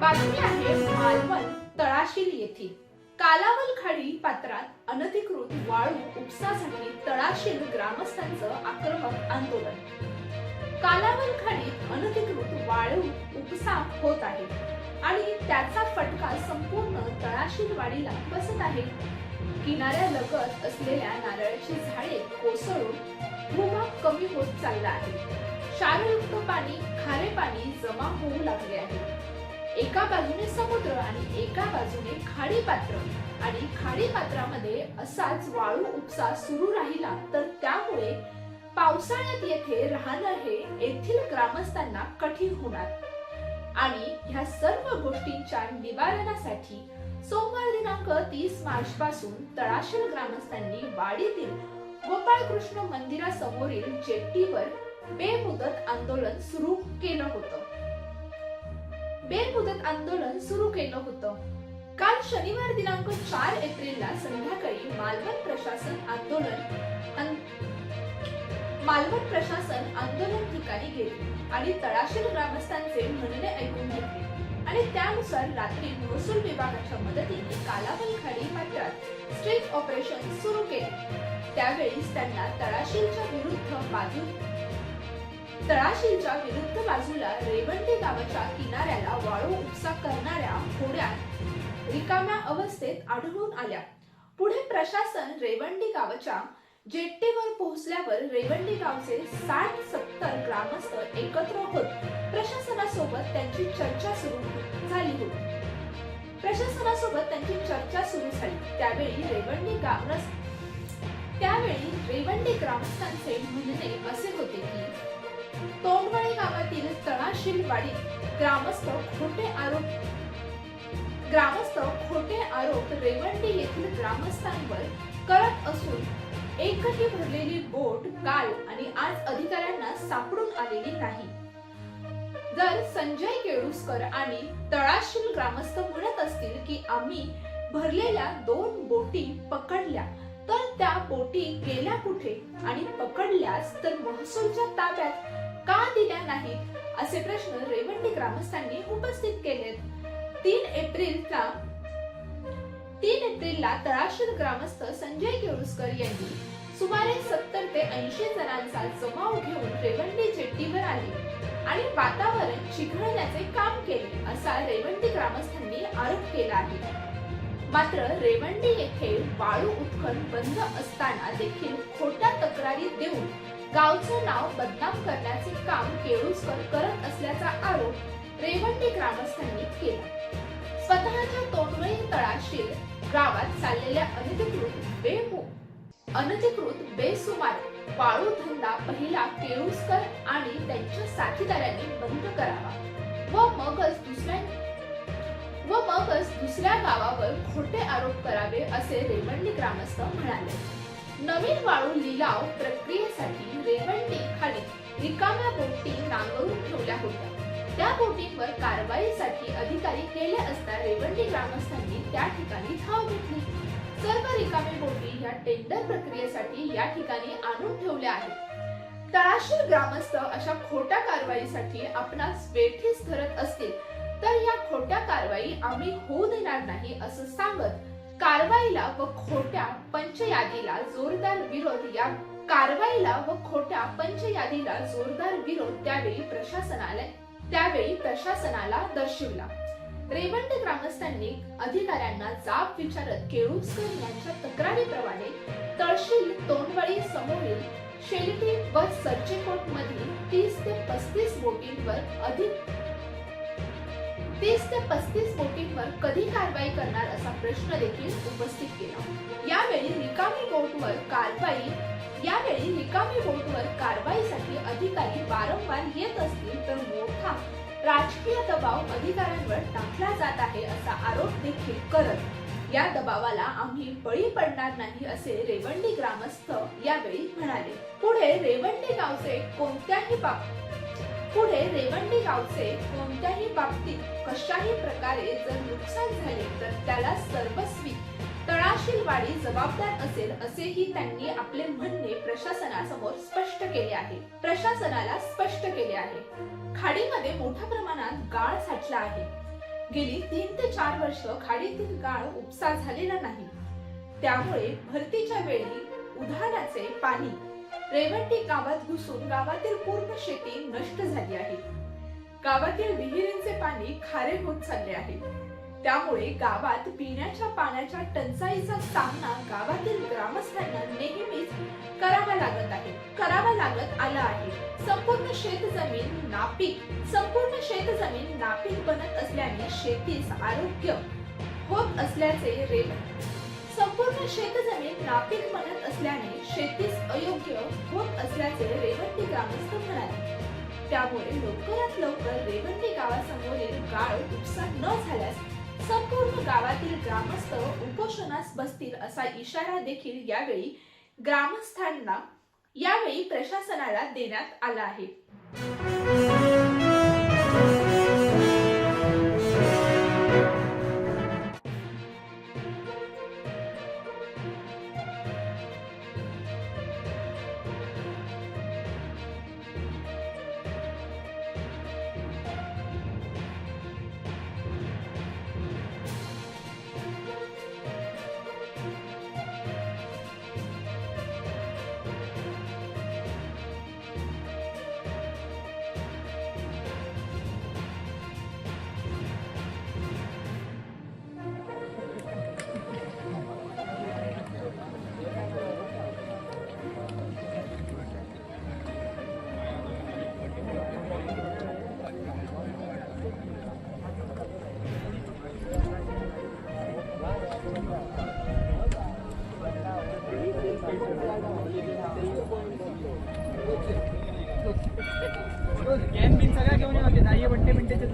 बातमी आहे मालवण तळाशील येथील कालावल खाडी पात्रात अनधिकृत वाळू उपसासाठी तळाशील ग्रामस्थांचं आक्रमक आंदोलन। कालावल खाडीत अनधिकृत वाळू उपसा होत आहे आणि त्याचा फटका संपूर्ण तळाशील वाडीला बसत आहे। किनाऱ्यालगत असलेल्या नारळाची झाडे कोसळून भूभाग कमी होत चालला आहे। क्षारयुक्त पाणी, खारे पाणी जमा होऊ लागले आहे। एका बाजूने समुद्र आणि एका बाजूने खाडी पात्र आणि खाडी पात्रामध्ये असाच वाळू उपसा सुरू राहिला तर त्यामुळे पावसाळ्यात येथे राहणं हे येथील ग्रामस्थांना कठीण होणार आणि ह्या सर्व गोष्टींच्या निवारणासाठी सोमवार दिनांक 30 मार्च पासून तळाशील ग्रामस्थांनी वाडीतील गोपाळकृष्ण मंदिरासमोरील जेट्टीवर बेमुदत आंदोलन सुरू केलं होतं। काल शनिवार दिनांक 4 एप्रिलला संध्याकाळी मालवण प्रशासन आंदोलन ठिकाणी गेले आणि तळाशील ग्रामस्थांचे म्हणणे ऐकून घेतले आणि त्यानुसार रात्री महसूल विभागाच्या मदतीने कालावल खाडी पात्रात स्ट्रीट ऑपरेशन सुरू केले। त्यावेळी त्यांना तळाशीलच्या विरुद्ध बाजूला रेवंडी गावाच्या किनाऱ्याला वाळू उपसा करणाऱ्या होड्या रिकाम्या अवस्थेत आढळून आल्या। पुढे प्रशासन रेवंडी गावाच्या जेट्टीवर पोहोचल्यावर रेवंडी गावचे 60-70 ग्रामस्थ एकत्र होत प्रशासनासोबत त्यांची चर्चा सुरू झाली। त्यावेळी रेवंडी ग्रामस्थांचे म्हणणे असे होते की तोंडवळे गावातील तळाशील वाडीत ग्रामस्थ खोटे आरोप रेवंडी येथील ग्रामस्थांवर करत असून एकही भरलेली बोट काल आणि आज अधिकाऱ्यांना सापडून आलेली नाही। जर संजय केळुस्कर आणि तळाशील ग्रामस्थ म्हणत असतील की आम्ही भरलेल्या 2 बोटी पकडल्या तर त्या बोटी गेल्या कुठे आणि पकडल्यास तर महसूलच्या ताब्यात का दिल्या नाहीत असे प्रश्न रेवंडी ग्रामस्थांनी उपस्थित केलेत। 3 एप्रिलला तळाशील ग्रामस्थ संजय केळुस्कर यांनी सुमारे 70 ते 80 जणांचा जमाव घेऊन रेवंडी जेट्टीवर आले आणि वातावरण चिघळण्याचे काम केले असा रेवंडी ग्रामस्थांनी आरोप केला आहे। मात्र रेवंडी येथे वाळू उत्खनन बंद असताना देखील खोट्या तक्रारी देऊन गावचं नाव बदनाम करण्याचे काम केळुस्कर करत असल्याचा आरोप रेवंडी ग्रामस्थांनी केला। स्वतःच्या तोंडवळी तळाशील गावात चाललेल्या अनधिकृत बेसुमार वाळू धंदा पहिला केळुस्कर आणि त्यांच्या साथीदारांनी बंद करावा व मगच दुसऱ्या गावावर खोटे आरोप करावे असे रेवंडी ग्रामस्थ म्हणाले। नवीन वाळू लिलाव प्रक्रियेसाठी रेवंडी खाडीत रिकाम्या बोटी नांगरून ठेवल्या होत्या। त्या बोटींवर कारवाईसाठी अधिकारी गेले असता रेवंडी ग्रामस्थांनी त्या ठिकाणी धाव घेतली। सर्व रिकामी बोटी या टेंडर प्रक्रियेसाठी या ठिकाणी आणून ठेवल्या आहेत। तळाशील ग्रामस्थ अशा खोट्या कारवाईसाठी आपणास वेठीस धरत असतील तर या खोट्या कारवाई आम्ही होऊ देणार नाही असं सांगत कारवाईला व खोट्या पंचयादीला जोरदार विरोध त्यावेळी प्रशासनाला दर्शविला। रेवंडी ग्रामस्थांनी अधिकाऱ्यांना जाब विचारत केळुस्कर यांच्या तक्रारीप्रमाणे तळशील तोंडवळी समोरील शेलटी व सरचेकोट मधील 30 ते 35 बोटींवर कधी कारवाई करणार असा प्रश्न देखील उपस्थित केला। यावेळी रिकामी बोटवर कारवाईसाठी अधिकारी वारंवार येत असतील तर मोठा राजकीय दबाव अधिकाऱ्यांवर टाकला जात आहे असा आरोप देखील करत या दबावाला आम्ही बळी पडणार नाही असे रेवंडी ग्रामस्थ यावेळी म्हणाले। पुढे रेवंडी कोणत्याही बाबतीत कशाही प्रकारे जर नुकसान झाले तर त्याला सर्वस्वी तळाशील वाडी जबाबदार असेल असेही त्यांनी आपले म्हणणे प्रशासनाला स्पष्ट केले आहे। खाडीमध्ये मोठ्या प्रमाणात गाळ साठला आहे। गेली 3 ते 4 वर्ष खाडीतील गाळ उपसा झालेला नाही। त्यामुळे भरतीच्या वेळी उधाणाचे पाणी रेवंडी गावात घुसून गावातील पूर्ण शेती नष्ट झाली आहे। गावातील विहिरींचे पाणी खारे होत चालले आहे। त्यामुळे गावात पिण्याच्या पाण्याच्या टंचाईचा सामना गावातील ग्रामस्थांना नेहमीच करावा लागत आला आहे। संपूर्ण शेतजमीन नापीक बनत असल्याने शेतीस अयोग्य होत असल्याचे रेवंडी ग्रामस्थ म्हणाले। त्यामुळे लवकरात लवकर रेवंडी गावासमोरील गाळ उपसा न झाल्यास संपूर्ण गावातील ग्रामस्थ उपोषणास बसतील असा इशारा देखील यावेळी प्रशासनाला देण्यात आला आहे। कॅन बिन सगळ्या घेऊन येते नाही बंटे बिंटेचे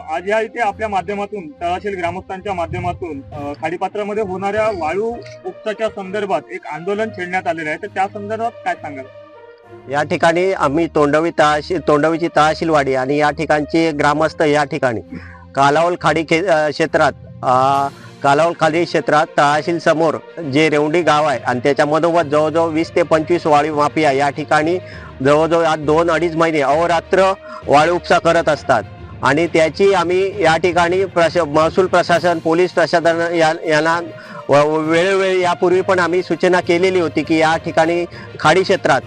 आज या इथे आपल्या माध्यमातून तळाशील ग्रामस्थांच्या माध्यमातून खाडीपात्रामध्ये होणाऱ्या वाळू उपसाच्या संदर्भात एक आंदोलन छेडण्यात आलेलं आहे, तर त्या संदर्भात काय सांगाल? या ठिकाणी आम्ही तोंडवीची तळाशीलवाडी आणि या ठिकाणचे ग्रामस्थ या ठिकाणी कालावल खाडी क्षेत्रात तळाशील समोर जे रेवंडी गाव आहे आणि त्याच्या मधोमध जवळजवळ 20 ते 25 वाळू माफिया या ठिकाणी जवळजवळ आज 2-2.5 महिने अहोरात्र वाळू उपसा करत असतात आणि त्याची आम्ही या ठिकाणी महसूल प्रशासन, पोलीस प्रशासन यांना वेळोवेळी यापूर्वी पण आम्ही सूचना केलेली होती की या ठिकाणी खाडी क्षेत्रात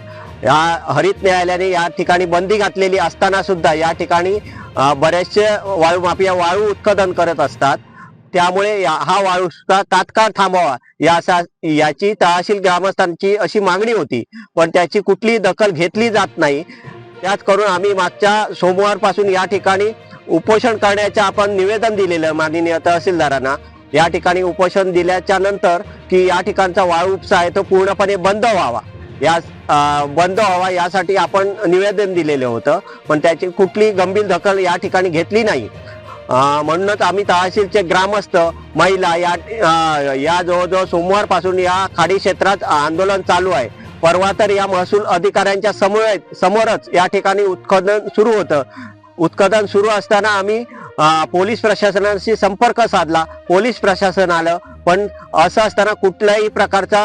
या हरित न्यायालयाने या ठिकाणी बंदी घातलेली असताना सुद्धा या ठिकाणी बरेचसे वाळू माफिया वाळू उत्खनन करत असतात। त्यामुळे हा वाळू तात्काळ थांबवावा याची तळाशील ग्रामस्थांची अशी मागणी होती, पण त्याची कुठलीही दखल घेतली जात नाही। त्याच करून आम्ही मागच्या सोमवारपासून या ठिकाणी उपोषण करण्याचं आपण निवेदन दिलेलं माननीय तहसीलदारांना। या ठिकाणी उपोषण दिल्याच्या नंतर की या ठिकाणचा वाळू उपसा आहे तो पूर्णपणे बंद व्हावा यासाठी आपण निवेदन दिलेलं होतं, पण त्याची कुठली गंभीर दखल या ठिकाणी घेतली नाही। म्हणूनच आम्ही तहसीलचे ग्रामस्थ, महिला या जवळजवळ सोमवारपासून या खाडी क्षेत्रात आंदोलन चालू आहे। परवा तर या महसूल अधिकाऱ्यांच्या समोरच या ठिकाणी उत्खनन सुरू होतं। उत्खनन सुरू असताना आम्ही पोलीस प्रशासनाशी संपर्क साधला, पोलीस प्रशासन आलं, पण असं असताना कुठल्याही प्रकारचा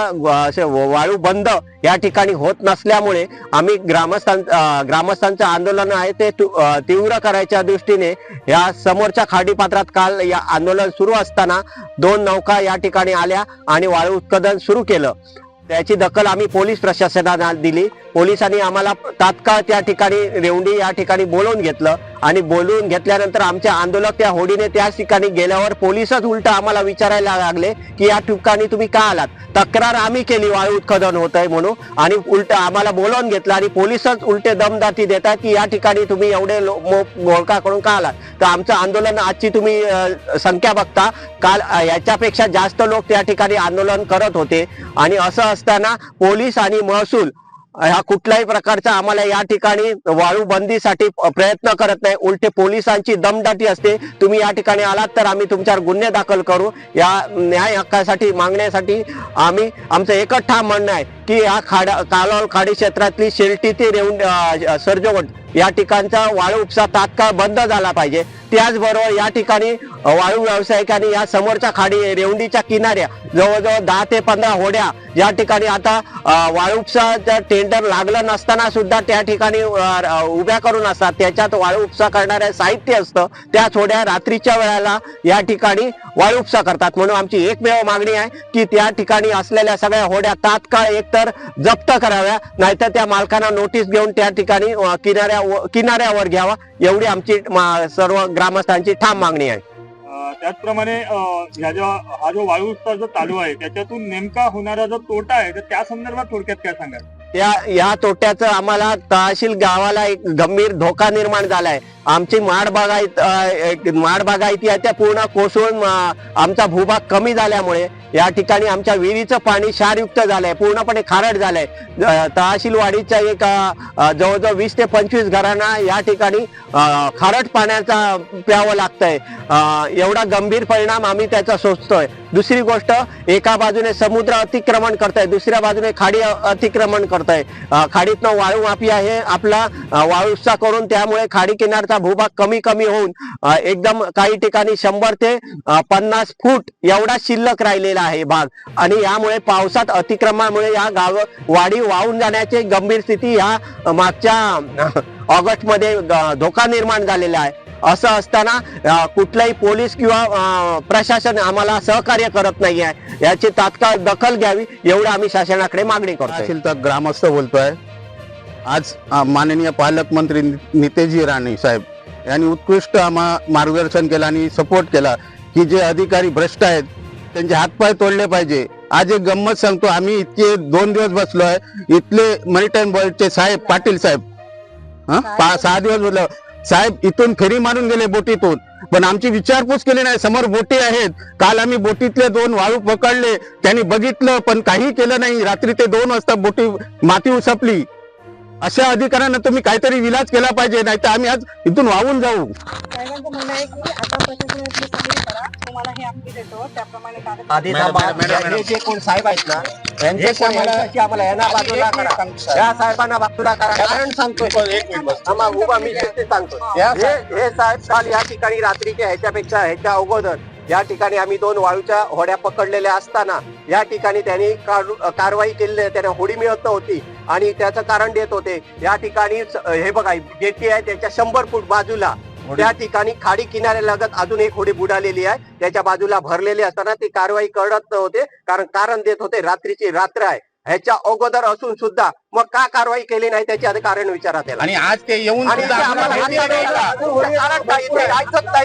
वाळू बंद या ठिकाणी होत नसल्यामुळे आम्ही ग्रामस्थांचं आंदोलन आहे ते तीव्र करायच्या दृष्टीने या समोरच्या खाडीपात्रात काल या आंदोलन सुरू असताना 2 नौका या ठिकाणी आल्या आणि वाळू उत्खनन सुरू केलं. त्याची दखल आम्ही पोलीस प्रशासनाला दिली. पोलिसांनी आम्हाला तात्काळ त्या ठिकाणी रेवंडी या ठिकाणी बोलवून घेतलं आणि बोलवून घेतल्यानंतर आमचे आंदोलक त्या होडीने त्याच ठिकाणी गेल्यावर पोलीसच उलट आम्हाला विचारायला लागले की या ठिकाणी तुम्ही का आलात. तक्रार आम्ही केली वाळू उत्खनन होत आहे म्हणून आणि उलट आम्हाला बोलवून घेतलं आणि पोलीसच उलटे दमदाटी देतात की या ठिकाणी तुम्ही एवढे मोळका करून का आलात. तर आमचं आंदोलन आजची तुम्ही संख्या बघता, काल याच्यापेक्षा जास्त लोक त्या ठिकाणी आंदोलन करत होते आणि असं असताना पोलीस आणि महसूल ह्या कुठल्याही प्रकारचा आम्हाला या ठिकाणी वाळू बंदीसाठी प्रयत्न करत नाही. उलटे पोलिसांची दमदाटी असते, तुम्ही या ठिकाणी आलात तर आम्ही तुमच्यावर गुन्हे दाखल करू. या न्याय हक्कासाठी मागण्यासाठी आमचं एकच ठाम म्हणणं आहे की या कालावल खाडी क्षेत्रातली शेलटी ते सर्जवट या ठिकाणचा वाळू उपसा तात्काळ बंद झाला पाहिजे. त्याचबरोबर या ठिकाणी वाळू व्यावसायिकांनी या समोरच्या खाडी रेवंडीच्या किनाऱ्या जवळजवळ 10 ते 15 होड्या या ठिकाणी आता वाळू उपसा टेंडर लागलं नसताना सुद्धा त्या ठिकाणी उभ्या करून असतात. त्याच्यात वाळू उपसा करणारे साहित्य असतं, त्याच होड्या रात्रीच्या वेळेला या ठिकाणी वाळू उपसा करतात. म्हणून आमची एकमेव मागणी आहे की त्या ठिकाणी असलेल्या सगळ्या होड्या तात्काळ एकतर जप्त कराव्या, नाहीतर त्या मालकांना नोटीस घेऊन त्या ठिकाणी किनाऱ्यावर घ्यावा, एवढी आमची सर्व ग्रामस्थांची ठाम मागणी आहे. त्याचप्रमाणे हा जो वाळू उपसा जो चालू आहे त्याच्यातून नेमका होणारा जो तोटा आहे तर त्या संदर्भात थोडक्यात काय सांगाल. या तोट्याचं आम्हाला तहसील गावाला एक गंभीर धोका निर्माण झालाय. आमची माड बागायती आहे त्या पूर्ण कोसळून आमचा भूभाग कमी झाल्यामुळे या ठिकाणी आमच्या विहिरीचं पाणी क्षारयुक्त झालंय, पूर्णपणे खारट झालंय. तहसीलवाडीच्या एक जवळजवळ 20 ते 25 घरांना या ठिकाणी खारट पाण्याचा प्यावं लागतंय. एवढा गंभीर परिणाम आम्ही त्याचा सोचतोय. दुसरी गोष्ट, एका बाजूने समुद्र अतिक्रमण करताय, दुसऱ्या बाजूने खाडी अतिक्रमण करताय. खाडीतनं वाळू माफिया हे आपला वाळू उपसा करून त्यामुळे खाडी किनारचा भूभाग कमी होऊन एकदम काही ठिकाणी 100 ते 50 फूट एवढा शिल्लक राहिलेला आहे भाग आणि यामुळे पावसात अतिक्रमणामुळे या वाडी वाहून जाण्याची गंभीर स्थिती या मागच्या ऑगस्ट मध्ये धोका निर्माण झालेला आहे. असं असताना कुठलाही पोलीस किंवा प्रशासन आम्हाला सहकार्य करत नाही आहे. याची तात्काळ दखल घ्यावी एवढं आम्ही शासनाकडे मागणी करतो. तहसील ग्रामस्थ बोलतोय. आज माननीय पालकमंत्री नितेशजी राणे साहेब यांनी उत्कृष्ट मार्गदर्शन केलं आणि सपोर्ट केला की जे अधिकारी भ्रष्ट आहेत त्यांचे हातपाय तोडले पाहिजे. आज एक गंमत सांगतो, आम्ही इतके 2 दिवस बसलोय. इथले मरीटाईम बोर्डचे साहेब पाटील साहेब 6 दिवस बोललो साहेब इथून फेरी मारून गेले बोटीतून, पण आमची विचारपूस केली नाही. समोर बोटी आहेत. काल आम्ही बोटीतले 2 वाळू पकडले, त्यांनी बघितलं पण काही केलं नाही. रात्री ते 2 वाजता बोटी माती उसपली. अशा अधिकाऱ्यांना तुम्ही काहीतरी विलाज केला पाहिजे, नाही तर आम्ही आज इथून वाहून जाऊ. साहेबांचं म्हणणं आहे की आता प्रशासनातली सगळी करा, तुम्हाला हे आम्ही देतो त्याप्रमाणे आधी हे जे कोण साहेब आहेत ना यांच्याशी आम्हाला यांना बाजूला करा, या साहेबांना बाजूला करा. कारण सांगतो हे साहेब काल या ठिकाणी रात्रीच्या ह्याच्या अगोदर या ठिकाणी आम्ही 2 वाळूच्या होड्या पकडलेल्या असताना या ठिकाणी त्यांनी कारवाई केली. त्यांना होडी मिळत नव्हती आणि त्याचं कारण देत होते. या ठिकाणी हे बघा जेटी आहे त्याच्या 100 फूट बाजूला त्या ठिकाणी खाडी किनाऱ्यालगत अजून एक होडी बुडालेली आहे, त्याच्या बाजूला भरलेली असताना ते कारवाई करत नव्हते. कारण देत होते रात्रीची रात्र आहे. ह्याच्या अगोदर असून सुद्धा मग का कारवाई केली नाही त्याचे आधी कारण विचारात यायला. आणि आज ते येऊन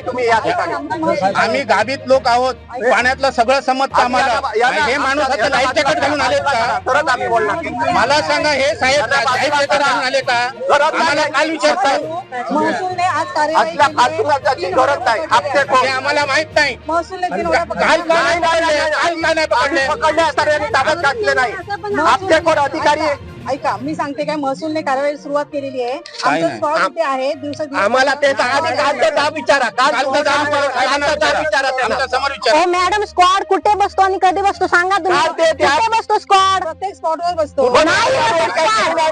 तुम्ही या ठिकाणी आम्ही गाभीत लोक आहोत, पाण्यातलं सगळं समजतं आम्हाला. हे माणूस आता लाईफ जॅकेट घालून आलेत का? मला सांगा, हे साहेब लाईफ जॅकेट घालून आले का? आम्हाला काल विचारतात. महसूलने आज कार्यवाही गरज नाही, हे आम्हाला माहित नाही. महसूलने काल का नाही पकडले? पकडले असताना ताब्यात घातले नाही. हप्तेखोर अधिकारी ऐका मी सांगते काय महसूलने कारवाई सुरुवात केलेली आहे. आमचं नाही. स्पॉट इथे आहे दिवसात आम्हाला ते कालचा जाब विचारा कालचा जाब विचारा त्यांना. समोर विचार मॅडम स्क्वॉड कुठे बसतो आणि कधी बसतो सांगा तुम्ही. कुठे बसतो स्क्वॉड? प्रत्येक स्पॉटवर बसतो. नाही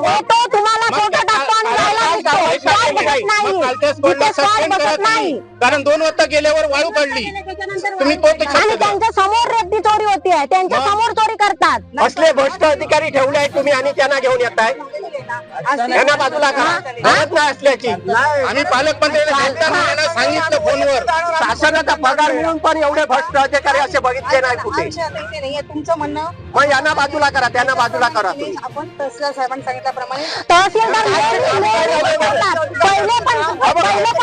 येतो तुम्हाला फोटो टाकतो आणि जायला निघतो. Squad बसत नाही. इथे squad बसत नाही. कारण 2 वाजता गेल्यावर वाळू काढली तुम्ही तो आणि त्यांच्या समोर रेती चोरी होती आहे. त्यांच्या समोर चोरी करतात. असले भ्रष्ट अधिकारी ठेवले आहेत तुम्ही आणि त्यांना घेऊन येताय. त्यांना बाजूला करा. गरज नाही असल्याची. आम्ही पालकमंत्र्यांना भेटताना त्यांना सांगितलं फोनवर शासनाचा पगार मिळून पण एवढे भ्रष्ट अधिकारी असे बघितले नाही कुठे. आमच्या आता इथे नाहीये. तुमचं म्हणणं मग यांना बाजूला करा त्यांना बाजूला करा. आपण तहसीलदार साहेबांनी सांगितल्याप्रमाणे तहसीलदार पहिले पण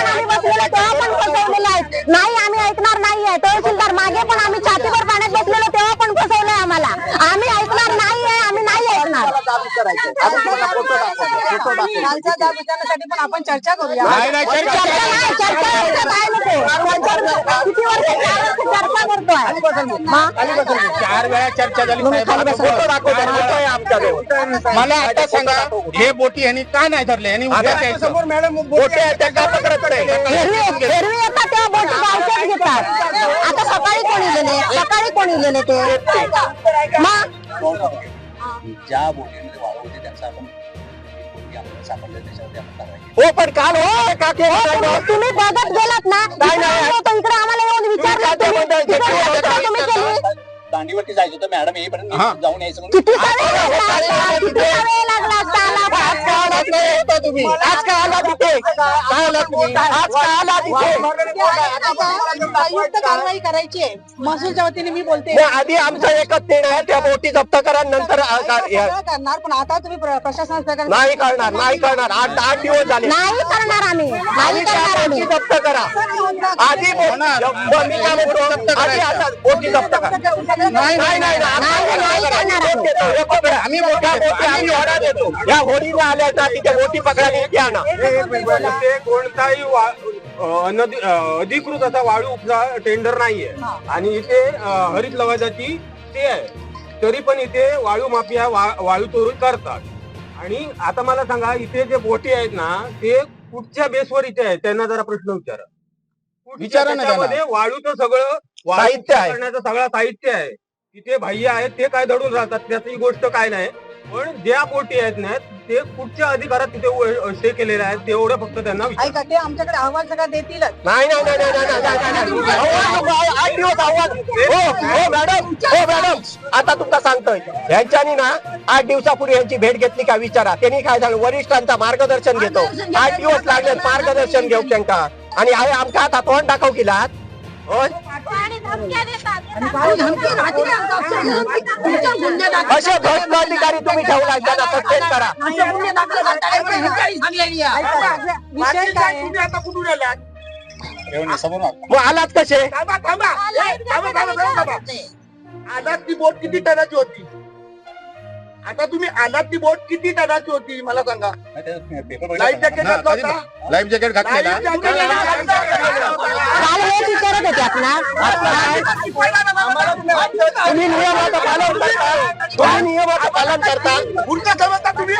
आम्ही बसलेलो तेव्हा पण फसवलेले आहेत. नाही आम्ही ऐकणार नाहीये. तहसीलदार मागे पण आम्ही छातीवर पाण्यात बसलेलो तेव्हा पण फसवलंय आम्हाला. आम्ही ऐकणार नाहीये. आम्ही नाही ऐकणार. कालचा जाब विचारण्यासाठी पण आपण चर्चा करूया. नाही, नाही, चर्चा नाही. चर्चा काय नको. किती वर्ष चर्चा करतोय. 4 वेळा चर्चा झाली फोटो दाखवतो आमच्याजवळ. मला आता सांगा हे बोटी यांनी का नाही धरले यांनी उद्या समोर मॅडम बोटे आहेत त्या का पकडत नाही. एरवी येतात तेव्हा बोटी पावसात घेतात. आता सकाळी कोणी गेले ते मग ज्या बोटीमध्ये वाळू होते त्यांचा आपण बोटी आपल्याला सापडल्या त्याच्यावरती आपण कारवाई केली. हो पण काल हो का तुम्ही बघत गेलात ना. इकडे आम्हाला येऊन विचारलं तुम्ही केली. दांडीवरती जायचं होतं मॅडम येईपर्यंत मी जाऊन यायचं म्हणून. किती वेळ लागला असता तुम्ही आज का आला तिथे काय आला तुम्ही आज का आला तिथे. संयुक्त कारवाई करायची आहे. महसूलच्या वतीने मी बोलते मग आधी आमचं एकच निर्णय आहे त्या बोटी जप्त करा नंतर सगळं करणार पण आता तुम्ही प्रशासनाचं नाही करणार 8 दिवस झाले. नाही करणार आम्ही. नाही करणार आम्ही. बोटी जप्त करा आधी मी काय म्हणतो आधी आता बोटी जप्त करा. नाही आम्ही मोठ्या बोटी आम्ही होडा देतो. या होडीने आल्या ना तिथे बोटी पकडायला इथे आणा. ते कोणताही अधिकृत असा वाळू उपसा टेंडर नाहीये आणि इथे हरित लवादाची ते आहे तरी पण इथे वाळू माफिया वाळू चोरी करतात. आणि आता मला सांगा इथे जे बोटी आहेत ना ते कुठच्या बेसवर इथे आहेत त्यांना जरा प्रश्न विचारा ना त्याच्यामध्ये वाळूचं सगळं साहित्य आहे. करण्याचं सगळं साहित्य आहे. तिथे भाई आहेत ते काय दडून राहतात त्याची गोष्ट काय नाही. पण ज्या बोटी आहेत ना ते कुठच्या अधिकारात तिथे स्टे केलेले आहेत तेवढं फक्त त्यांना विचारा. ऐका ते आमच्याकडे अहवाल सगळा देतीलच. नाही 8 दिवस आव्हान. हो मॅडम आता तुमचा सांगतोय यांच्यानी ना 8 दिवसापूर्वी यांची भेट घेतली का विचारा. त्यांनी काय झालं वरिष्ठांचा मार्गदर्शन घेतो. 8 दिवस लागले मार्गदर्शन घेऊ त्यांना आणि आहे आमच्या हातात तोंड दाखव केला. असे भ्रष्ट अधिकारी तुम्ही ठेवला त्यांना सस्पेंड करा. विषय काय आहे? घेऊन ये, समोर आण. मग आलात कसे. आलात ती बोट किती टनाची होती? आता तुम्ही आलात ती बोट किती टनाची होती मला सांगा. नाही, ते पेपर बघितला लाईफ का? जॅकेट घातला होता? लाईफ जॅकेट घातलेला काल हेच विचारत होते आपला. तुम्ही नियमाचं पालन करता. उलट समजता तुम्ही?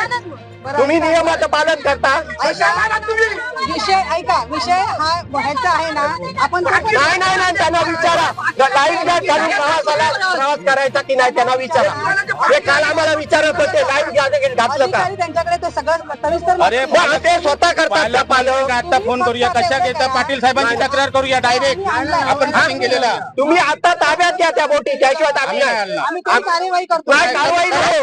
तुम्ही नियमाचं पालन करता. विषय ऐका विषय हा ह्याचा आहे ना आपण नाही त्यांना विचारा लाईफ जॅकेट घालून प्रवास करायचा की नाही त्यांना विचारा. हे काल आम्हाला विचारत होते लाईफ जॅकेट घातलं का. अधिकारी त्यांच्याकडे ते सगळं सविस्तर अरे मग ते स्वतः करतात त्या पालक. आता फोन करूया कशा घेता पाटील साहेबांची तक्रार करूया डायरेक्ट आपण बुकिंग केलेला. तुम्ही आता ताब्यात घ्या त्या बोटी त्याशिवाय ताब्यात नाही. आम्ही काही कार्यवाही करतो. नाही, कारवाई नाही.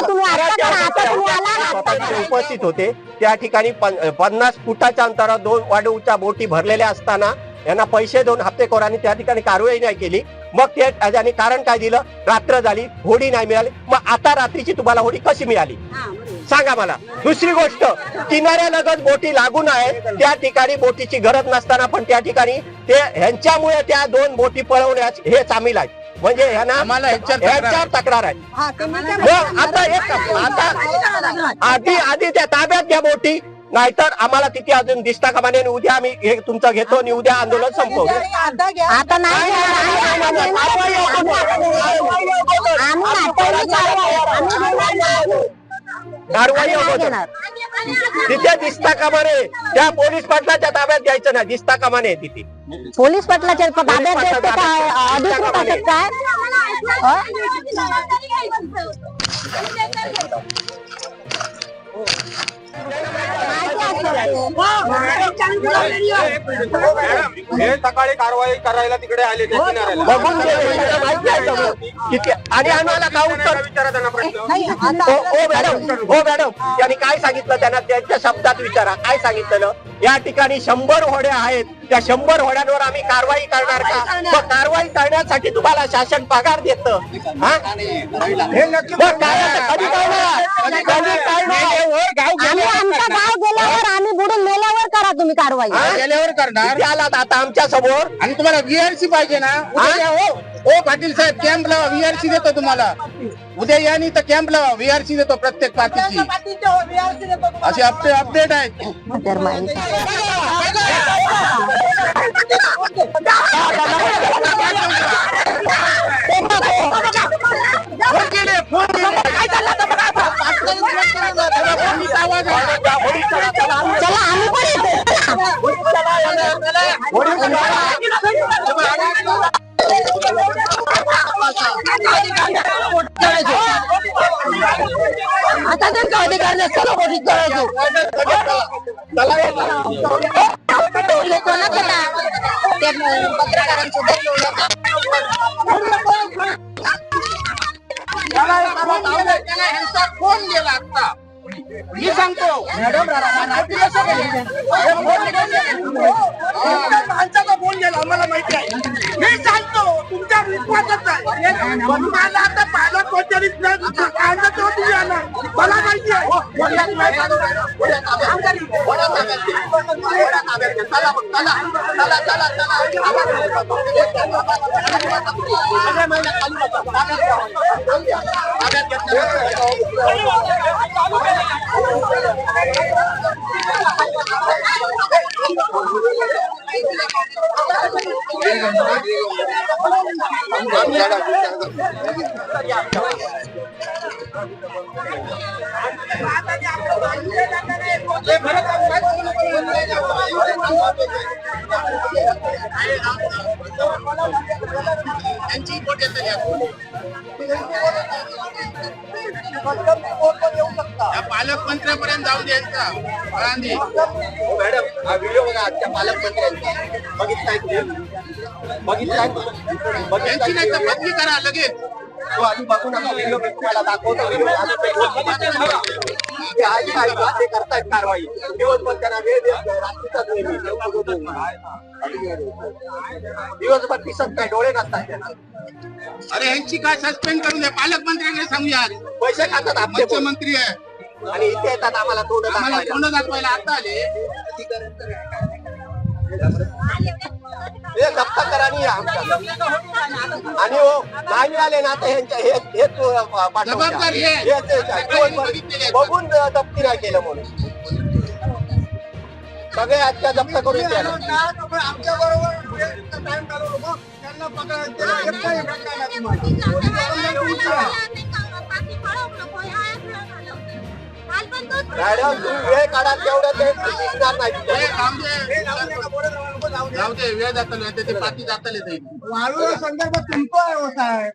तुम्ही आता करा. आता तुम्ही आला ना. स्वतः उपस्थित होते त्या ठिकाणी 50 फुटाच्या अंतरावर 2 वाढूच्या बोटी भरलेल्या असताना यांना पैसे देऊन हप्तेखोरांनी त्या ठिकाणी कारवाई नाही केली. मग त्याने कारण काय दिलं रात्र झाली होडी नाही मिळाली. मग आता रात्रीची तुम्हाला होडी कशी मिळाली सांगा मला. दुसरी गोष्ट किनाऱ्यालगत बोटी लागून आहेत त्या ठिकाणी बोटीची गरज नसताना पण त्या ठिकाणी ते ह्यांच्यामुळे त्या 2 बोटी पळवण्यास हे सामील आहेत. म्हणजे आम्हाला ह्यांच्यावर तक्रार आहे. हा ते मी काय मग आता आधी त्या ताब्यात घ्या बोटी नाहीतर आम्हाला तिथे अजून दिसता कामा नये. उद्या आम्ही हे तुमचं घेतो आणि उद्या आंदोलन संपवतो. अर्धा घ्या. आता नाही आम्ही कारवाई आम्ही नाही अगोदर घेणार. तिथे दिसता कामा नये, त्या पोलीस पाटलाच्या ताब्यात द्यायचं नाही, दिसता कामा नये तिथे. पोलीस पाटलाच्या ताब्यात देत ते काय अधिकृत असत काय हे सकाळी कारवाई करायला तिकडे आले ते किनाऱ्याला. बघून गेले, त्यांना माहिती आहे सगळं. किती आणि आम्हाला का उत्तर विचारा त्यांना प्रश्न. हो मॅडम त्यांनी काय सांगितलं, त्यांना त्यांच्या शब्दात विचारा काय सांगितलं. या ठिकाणी 100 होड्या आहेत, त्या 100 होड्यांवर आम्ही कारवाई करणार का? मग कारवाई करण्यासाठी तुम्हाला शासन पगार देतं. हे नक्की काय आता? कधी करणार? कधी करणार? आम्ही आमचं गाव गेल्यावर आम्ही बुडून मेल्यावर करा तुम्ही कारवाई. गेल्यावर करणार किती आलात आता आमच्या समोर? आणि तुम्हाला व्हीआरसी पाहिजे ना उद्या या. हो पाटील साहेब कॅम्प लावा, व्हीआरसी देतो तुम्हाला. उद्या या नाही तर कॅम्प लावा, व्हीआरसी देतो प्रत्येक पार्टीची. असे अपडेट आहेत. चला आम्ही पण आता त्यांचा अधिकार नसताना घोषित करायचो. फोन गेला आता मी सांगतो माणसाचा फोन गेला आम्हाला माहिती आहे. मी सांगतो तुमच्या विश्वासच आहे. मला आता पालक कोणतरी तुम्ही आला मला माहिती आहे. पालकमंत्र्यापर्यंत जाऊ द्यायचा. मॅडम हा व्हिडिओ बघा आजच्या पालकमंत्र्यांचा. बघितलाय त्यांची नाही तर बदली करा लगेच. तो आधी बघू नका व्हिडिओ, मी तुम्हाला दाखवतो व्हिडिओ. ते करतायत कारवाई. दिवसभर त्यांना वेळ देत नाही, रात्रीचाच नेहमी दिवसभर दिसत नाही, डोळे नसतात त्यांना. अरे यांची काय सस्पेंड करून द्या, पालकमंत्र्यांकडे सांगूया. पैसे खातात आपले मुख्यमंत्री आहे आणि इथे येतात आम्हाला तोंड आम्हाला दाखवायला. तोंड दाखवायला आता आले. हे जप्त करा आणि या आमच्या. आणि हो नाही आले ना तर हेच जबाबदार हे. बघून जप्ती नाही केलं म्हणून सगळे आजच्या जप्त करून द्या. आमच्या बरोबर टाइम काढवलं मग त्यांना पगार मॅडम तुम्ही वेळ काढा तेवढं ते दिसणार नाही. जाऊ दे, वेळ जाता ते पाठी जाता येईल. वाळू संदर्भात तुमचा व्यवसाय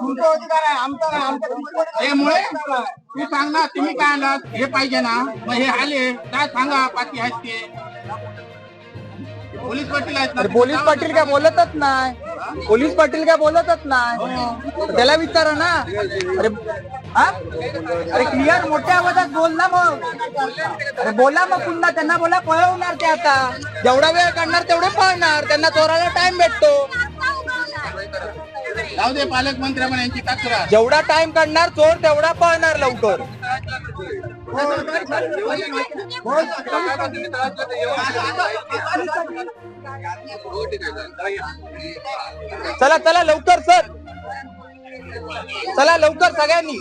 तुमचा अधिकार आहे, आमचा नाही. आमच्या मुळे तू सांग ना, तुम्ही काय आलात हे पाहिजे ना. मग हे आले काय सांगा, पाठी आहेत ते पोलीस पाटील आहेत ना. पोलीस पाटील काय बोलतच नाही, पोलीस पाटील काय बोलतच नाही. त्याला विचारा ना. अरे अरे क्लिअर मोठ्या आवाजात बोल ना. मग अरे बोला मग पुन्हा त्यांना बोला पळवणार ते. आता जेवढा वेळ काढणार तेवढे पळणार, त्यांना चोराला टाइम भेटतो. जाऊ दे, पालकमंत्री पण यांची तक्रार. जेवढा टाइम काढणार चोर तेवढा पळणार लवकर. चला चला लवकर सर, चला लवकर सगळ्यांनी.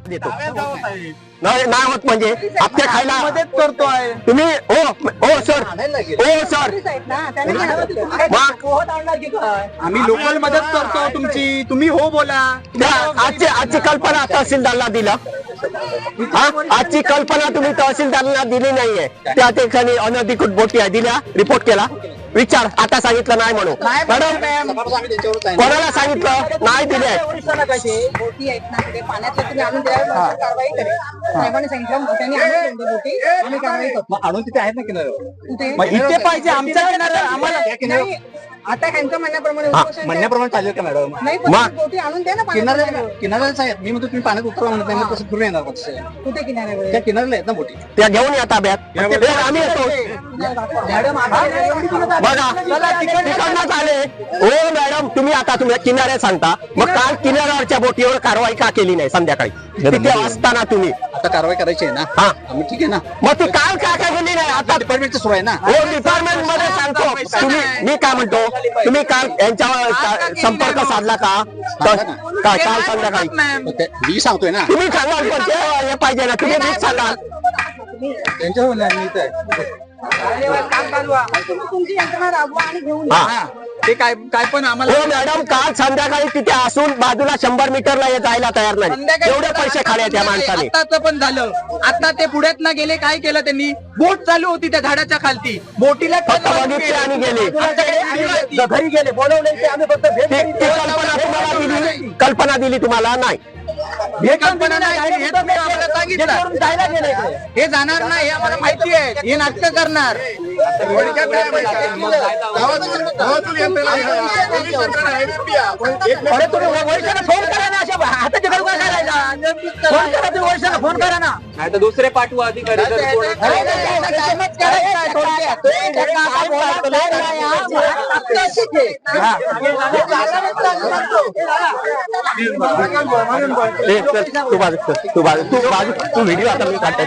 देतो नाही होत म्हणजे हप्ते खायला मदत करतोय तुम्ही हो सर आहेत ना, त्यांनी म्हणावं तिथं. आम्ही लोकल मदत करतो तुमची, तुम्ही हो बोला. आजची कल्पना तहसीलदारला दिला आजची कल्पना तुम्ही तहसीलदारला दिली नाहीये. त्या ठिकाणी अनधिकृत बोटी आहे, दिल्या, रिपोर्ट केला, विचार, आता सांगितलं नाही म्हणून. मॅडम कोणाला सांगितलं नाही दिले. बोटी आहेत ना तिथे पाण्यातल्या तुम्ही आणून दिल्यावर कारवाई करेल. साहेबांनी सांगितलं त्यांनी आणून दिली बोटी, आम्ही कारवाई करतो. आणून तिथे आहेत ना किनारे कुठे? मग इथे पाहिजे आमच्या किनाऱ्यावर आम्हाला. नाही, आता ह्यांच्या म्हणण्याप्रमाणे उपोषण द्या. म्हणण्याप्रमाणे चालेल का मॅडम? नाही पण तुम्ही बोटी आणून द्या ना पाण्यात. किनाऱ्याच आहेत. मी म्हणतो तुम्ही पाण्यात उतरा म्हणत नाही, तसं फिरून येणार कसं? कुठे किनाऱ्यावर? त्या किनाऱ्याला आहेत ना बोटी. त्या घेऊन या ताब्यात. आम्ही येतो बघा, तिकडनंच आले. हो मॅडम, तुम्ही किनाऱ्यात सांगता, मग काल किनाऱ्यावरच्या बोटीवर कारवाई का केली नाही संध्याकाळी तिथे असताना तुम्ही? आता कारवाई करायची आहे ना. हा, आम्ही ठीक आहे ना. मग ती काल का केली नाही? आता डिपार्टमेंटचं सुरू आहे ना. हो, डिपार्टमेंट मध्ये सांगतो. मी काय म्हणतो, तुम्ही काल यांच्यावर संपर्क साधला का? काय काल संध्याकाळी? मी सांगतोय ना. तुम्ही सांगा, पण ते हे पाहिजे ना, तुम्ही नीट सांगा. त्यांच्यावर नाही, मी इथं आहे. तुमची यंत्रणा राबवा आणि घेऊन जा. हा, ते काय पण आम्हाला. हो मॅडम, काल संध्याकाळी तिथे असून बाजूला 100 मीटरला जायला तयार नाही. एवढे पैसे खाले त्या माणसाने. आताच पण झालं. आता ते पुढ्यात ना गेले, काय केलं त्यांनी? बोट चालू होती त्या झाडाच्या खालती, बोटीला फक्त बघितले आणि गेले. घरी गेले, बोलवले आम्ही फक्त कल्पना दिली तुम्हाला नाही. हे कल्पना नाही, हे तुम्ही आम्हाला सांगितलं. हे जाणार नाही, हे आम्हाला माहिती आहे. हे नाटक करणार. अरे तुम्ही वर्षाला फोन करा ना, अशा हाताच्या घरून काय करायला? फोन करा, तुम्ही वर्षाला फोन करा ना. नाही तर दुसरे पाठवा अधिकारी. तू व्हिडिओ आता मी काढतात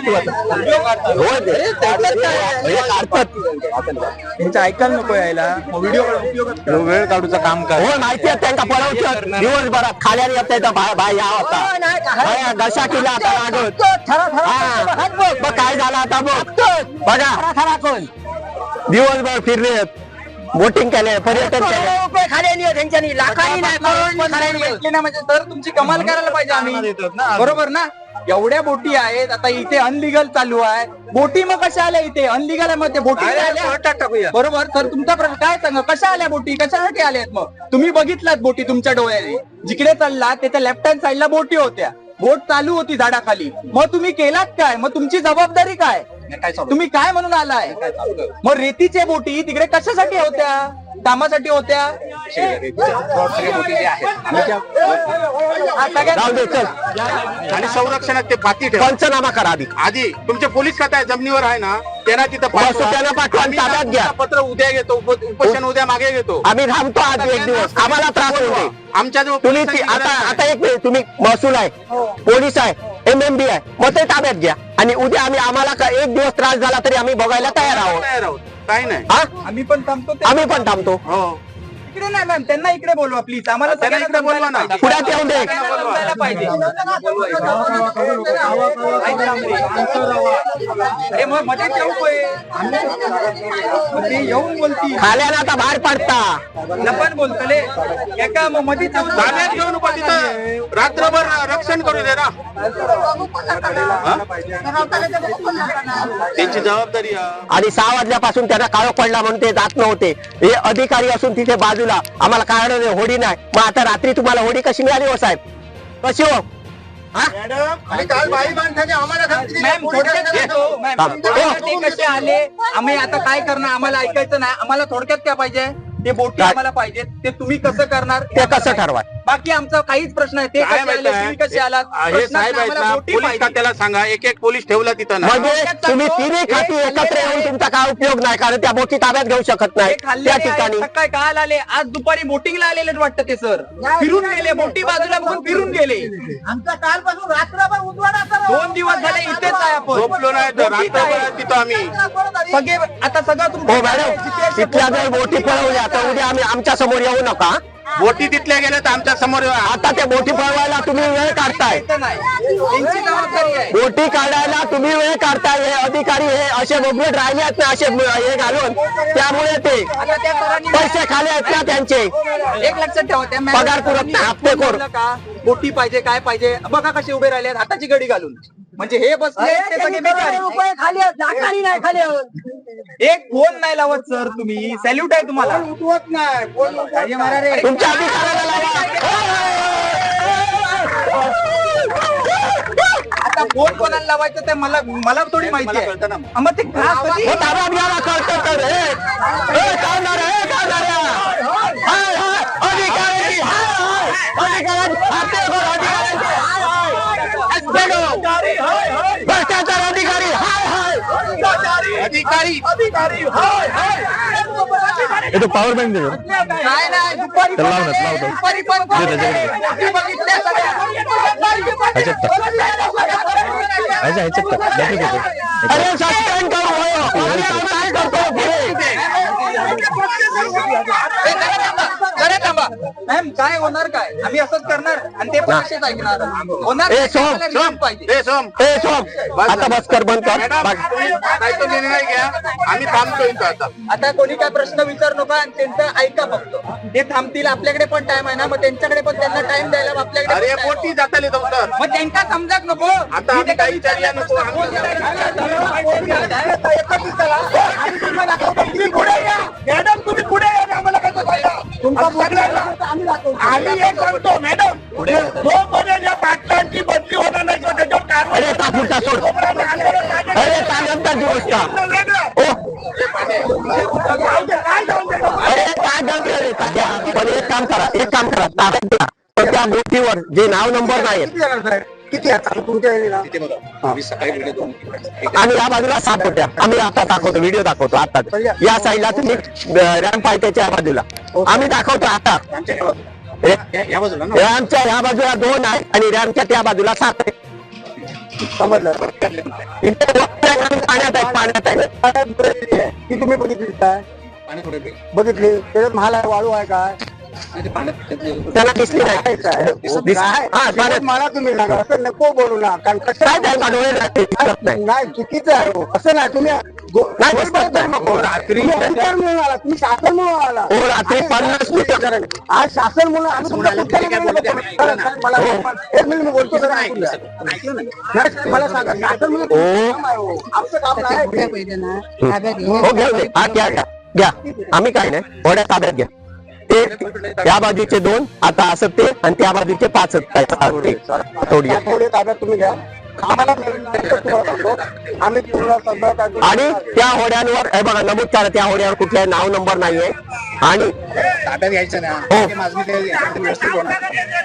त्यांचं ऐकायला नको यायला. वेळ काढूचं काम कर. हो, माहिती आहे त्यांना पळवत दिवसभरात खाल्याने येत बाय या होता दशा केला आता मग काय झालं आता बघा. दिवसभर फिरले, बोटिंग केले, पर्यटन केले, खाली त्यांच्यानी लाखांनी नाही म्हणजे तर तुमची कमाल करायला पाहिजे आम्ही. बरोबर ना? एवढ्या बोटी आहेत, आता इथे अनलिगल चालू आहे. बोटी मग कशा आल्या इथे? अनलिगल आहे, मग ते बोटी आल्या. बरोबर, तर तुमचा प्रश्न काय सांगा, कशा आल्या बोटी, कशासाठी आल्यात? मग तुम्ही बघितलात बोटी तुमच्या डोळ्याने, जिकडे चालला त्याच्या लेफ्ट हँड साईडला बोटी होत्या, बोट चालू होती झाडाखाली. मग तुम्ही केलात काय? मग तुमची जबाबदारी काय? तुम्ही काय म्हणून आलाय? मग रेतीच्या बोटी तिकडे कशासाठी होत्या? कामासाठी होत्या. आणि संरक्षणात ते पाती ठेवा. पंचनामा करा आधी तुमचे पोलीस खाते जमिनीवर आहे ना, त्यांना तिथं पाठवा, ताब्यात घ्या. पत्र उद्या घेतो, उपोषण उद्या मागे घेतो. आम्ही थांबतो आज एक दिवस, आम्हाला त्रास होतो. आमच्या जो तुम्ही आता एक मिनिट, तुम्ही महसूल आहे, पोलीस आहे, MMB आहे, मग ते ताब्यात घ्या. आणि उद्या आम्हाला एक दिवस त्रास झाला तरी आम्ही बघायला तयार आहोत. काही नाही, आम्ही पण थांबतो. आम्ही पण थांबतो. इकडे नाही मॅम, त्यांना इकडे बोलवा प्लीज. आम्हाला त्यांना इकडे बोलवा ना. पुढ्यात येऊन दे. पाहिजे. अरे मग मध्ये येऊन बोलती खाल्यानं आता बाहेर पडता. लपन बोलतले एका मग मध्ये ताब्यात घेऊन रात्रभर रक्षण करू दे ना. त्यांची जबाबदारी आहे. आणि 6 वाजल्यापासून त्यांना काळोख पडला म्हणून ते जात नव्हते. हे अधिकारी असून तिथे बाजूला आम्हाला कारण होडी नाही. मग आता रात्री तुम्हाला होडी कशी मिळाली हो साहेब? कशी हो? कसे आले? आम्ही आता काय करणार? आम्हाला ऐकायचं नाही. आम्हाला थोडक्यात काय पाहिजे? ते बोटी आम्हाला पाहिजे. ते तुम्ही कसं करणार ते कसं ठरवा? बाकी आमचा काहीच प्रश्न आहे. ते कसे आले, तुम्ही कसे आलात? हे साहेब आहेत ना, पोलीस खात्याला सांगा एक पोलीस ठेवला तिथं ना. म्हणजे तुम्ही तिन्ही खाती एकत्र येऊन तुमचा काय उपयोग नाही, कारण त्या बोटी ताब्यात घेऊ शकत नाही त्या ठिकाणी. सकाळी काल आले, आज दुपारी बोटिंगला आलेले वाटतं ते सर. फिरून गेले, बोटी बाजूला बघून फिरून गेले. आमचा कालपासून रात्रभर उजवाडा 2 दिवस झाले इथेच आहे आपण. झोपलो नाही तर रात्रभर तिथं आम्ही. सगळे आता सगळं हो मॅडम, तिथल्या जर बोटी पळवल्या तर उद्या आम्ही आमच्या समोर येऊ नका. बोटी तिथल्या गेल्या तर आमच्या समोर आता त्या बोटी पळवायला तुम्ही वेळ काढताय, त्यांची जबाबदारी आहे. बोटी काढायला तुम्ही वेळ काढताय. हे अधिकारी हे असे मोकळेट राहिले आहेत ना, असे हे घालून, त्यामुळे ते आता त्या सरांनी पैसे खाले आहेत ना त्यांचे. एक लक्षात ठेवा, त्या पगार पुरत नाही, हप्तेखोर. बोललं का बोटी पाहिजे काय पाहिजे, बघा कसे उभे राहिले आहेत, हाताची गडी घालून. म्हणजे हे बसले ते सगळे भिकारी. एक फोन नाही लावत सर, तुम्ही सॅल्यूट आहे तुम्हाला. उठवत नाही तुमच्या अधिकाऱ्याला लावा. आता फोन कोणाला लावायचं ते मला थोडी माहिती आहे. मग ते का कधी- हे ताब्यात घ्यायला कळतं तर. काय नारे, काय नारे? हाय, हाय, अधिकारी, हाय, हाय, अधिकारी, हप्तेखोर अधिकारी, हाय, हाय. भ्रष्टाचार अधिकारी, हाय, हाय. अधिकारी पॉवर बँक दे. काय नाही, दुपारी पण आले, दुपारी पण फोन केले. बोटी बघितल्या सगळ्या. अरे सस्पेंड करू हो. आम्ही काय करतो पुढे? जरा थांबा मॅम, काय होणार काय, आम्ही असंच करणार आणि ते पण असेच ऐकणार होणार. ए, सोम, आपल्याला रिलीफ पाहिजे. ए सोम, आता बस कर, बंद कर. निर्णय घ्या, आम्ही थांबतोय इथं आता. आता कोणी काय प्रश्न विचारू नका आणि त्यांचं ऐका फक्त. ते थांबतील, आपल्याकडे पण टाइम आहे ना, मग त्यांच्याकडे पण त्यांना टाइम द्यायला आपल्याकडे अरे पण time बोटी जाताली तर आहे. मग त्यांना समजाक नको. आता आम्ही काही विचारल्या नको. मॅडम तुम्ही पुढे या, आम्हाला कसं आम्ही एक सांगतो मॅडम, जोपर्यंत या पाटलांची बदली होणार नाही किंवा त्याच्यावर कारवाई अरे तापुटा सोड. अरे तागंताची गोष्ट. अरे काय गंभीर आहे तात्या? पण एक काम करा, ताब्यात घ्या. पण त्या बोटीवर जे नाव नंबर नाही आम्ही सकाळी व्हिडिओ दोन आणि या बाजूला 7 बोट्या, आम्ही आता दाखवतो, व्हिडिओ दाखवतो आता. या साईडला तुम्ही रॅम्प आहे त्याच्या बाजूला आम्ही दाखवतो आता. या बाजूला ना रॅम्पच्या ह्या बाजूला 2 आहे आणि रॅम्पच्या त्या बाजूला 7 आहे. समजलं. इथे पाण्यात आहे. ती तुम्ही बघितली काय, पाणी थोडे बघितली त्याच्यात महाल आहे, वाळू आहे काय, त्यांना दिसली नाही. हा पाण्यात मला तुम्ही सांगा, असं नको बोलू ना, कारण कसं काय त्यांना डोळे लागते, दिसत नाही. नाही चुकीचं आहे हो. असं नाही, तुम्ही नाही दिसत नाही. रात्री अधिकार म्हणून आला, तुम्ही शासन म्हणून आला. हो, रात्री 50 मीटर. आज शासन म्हणून आम्ही तुमच्या मला एक मिनिट मी बोलतो जरा ऐकून घ्या. नाही, मला सांगा शासन म्हणून काम आहे हो. आमचं काम नाही. हो घ्या घ्या. हा घ्या. आम्ही काय नाही, होड्या ताब्यात घ्या. ते या बाजूचे 2 आता असं ते आणि त्या बाजूचे 5 थोडी. थोडे ताब्यात तुम्ही घ्या. आम्हाला आम्ही पूर्ण सगळं आणि त्या होड्यांवर हे बघा नमूद करा, त्या होड्यावर कुठल्याही नाव नंबर नाहीये. आणि ताब्यात घ्यायचं ना, हो. ते माझं मी ते व्यवस्थित बोलणार.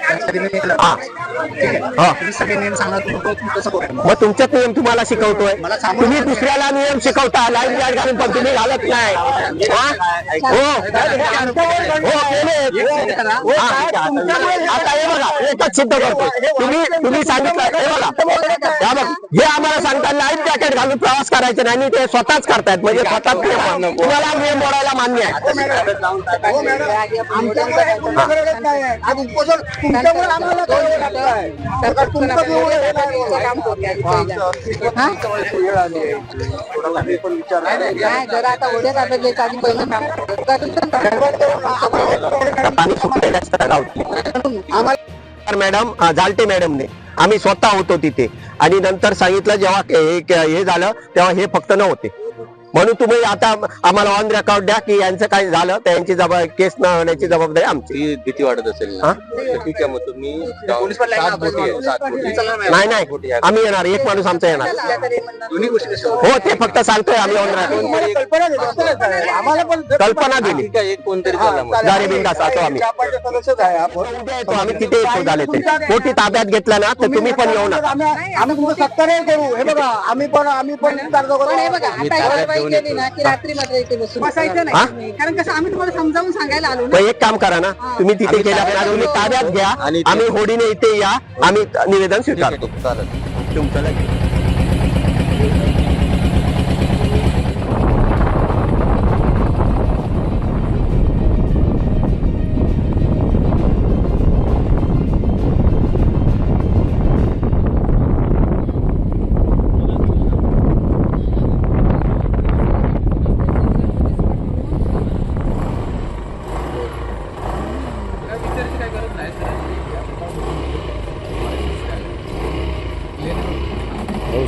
त्यासाठी मी घेतलं. हा. ठीक आहे. हा. तुम्ही सगळे नियम सांगा, तुम्ही कसं करू. मग तुमच्याच नियम तुम्हाला शिकवतोय. मला सांगू तुम्ही दुसऱ्याला नियम शिकवता, लाईफ गार्ड घालून, पण तुम्ही घालत नाही. हा? हो. हो, केले. हा. आता हे बघा, एकच सिद्ध करतो. तुम्ही सांगितलं हे बघा, हे आम्हाला सांगतात लाईफ जॅकेट घालून प्रवास करायचा नाही आणि ते स्वतःच करतायत. म्हणजे स्वतःच तुम्हाला नियम मोडायला मान्य आहे. पाणी सुकलेलं असतं गावठी. मॅडम जालटे मॅडमने आम्ही स्वतः होतो तिथे आणि नंतर सांगितलं जेव्हा हे झालं तेव्हा हे फक्त नव्हते. म्हणून तुम्ही आता आम्हाला ऑन रेकॉर्ड द्या की यांचं काय झालं तर यांची केस न होण्याची जबाबदारी आमची. भीती वाटत असेल ना, ठीक आहे. मग तुम्ही नाही आम्ही येणार, एक माणूस आमचा येणार. हो ते फक्त सांगतोय आम्ही ऑन कल्पना दिली. एक कोणतरी झाला मग. गाडी बिंदास असतो आम्ही. उद्या येतो आम्ही, तिथे येतो झाले ते मोठी ताब्यात घेतला ना तर तुम्ही पण येऊ नका. आम्ही तुमचं सत्कार करू. हे बघा आम्ही पण कारण कसं आम्ही तुम्हाला समजावून सांगायला आलो मग एक काम करा ना, तुम्ही तिथे गेल्या तुम्ही ताब्यात घ्या आणि आम्ही होडीने इथे या, आम्ही निवेदन स्वीकारतो. तुमचं